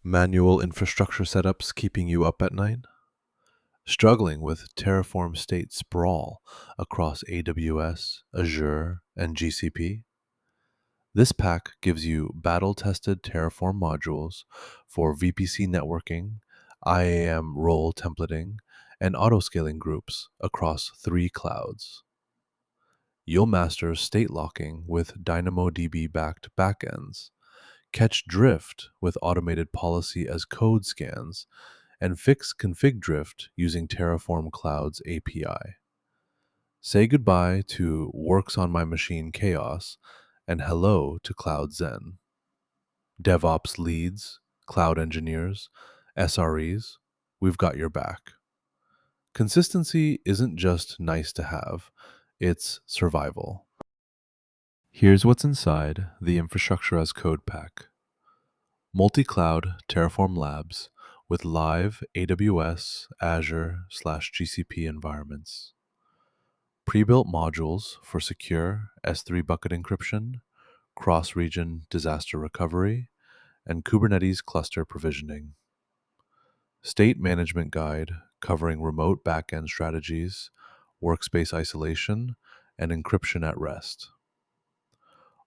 Manual infrastructure setups keeping you up at night? Struggling with Terraform state sprawl across AWS, Azure, and GCP? This pack gives you battle-tested Terraform modules for VPC networking, IAM role templating, and autoscaling groups across 3 clouds. You'll master state locking with DynamoDB-backed backends, catch drift with automated policy as code scans, and fix config drift using Terraform Cloud's API. Say goodbye to works on my machine chaos and hello to Cloud Zen. DevOps leads, cloud engineers, SREs, we've got your back. Consistency isn't just nice to have, it's survival. Here's what's inside the Infrastructure as Code pack. Multi-cloud Terraform labs with live AWS, Azure/GCP environments. Pre-built modules for secure S3 bucket encryption, cross-region disaster recovery, and Kubernetes cluster provisioning. State management guide covering remote backend strategies, workspace isolation, and encryption at rest.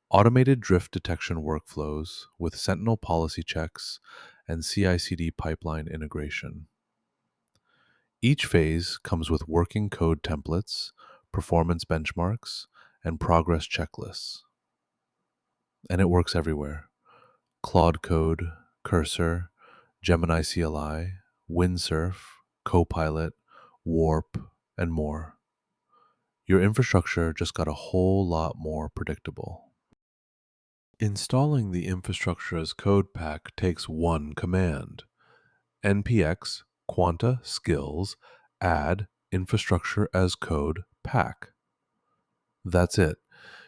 Automated drift detection workflows with Sentinel policy checks and CI/CD pipeline integration. Each phase comes with working code templates, performance benchmarks, and progress checklists. And it works everywhere. Claude Code, Cursor, Gemini CLI, Windsurf, Copilot, Warp, and more. Your infrastructure just got a whole lot more predictable. Installing the Infrastructure as Code pack takes one command: npx quanta-skills add infrastructure as code pack. That's it.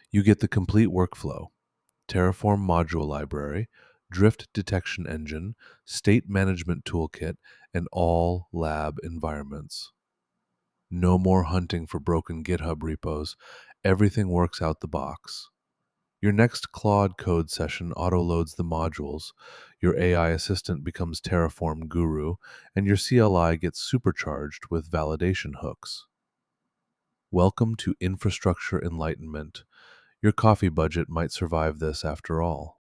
You get the complete workflow: Terraform module library, drift detection engine, state management toolkit, and all lab environments. No more hunting for broken GitHub repos. Everything works out the box. Your next Claude code session autoloads the modules, your AI assistant becomes Terraform guru, and your CLI gets supercharged with validation hooks. Welcome to infrastructure enlightenment. Your coffee budget might survive this after all.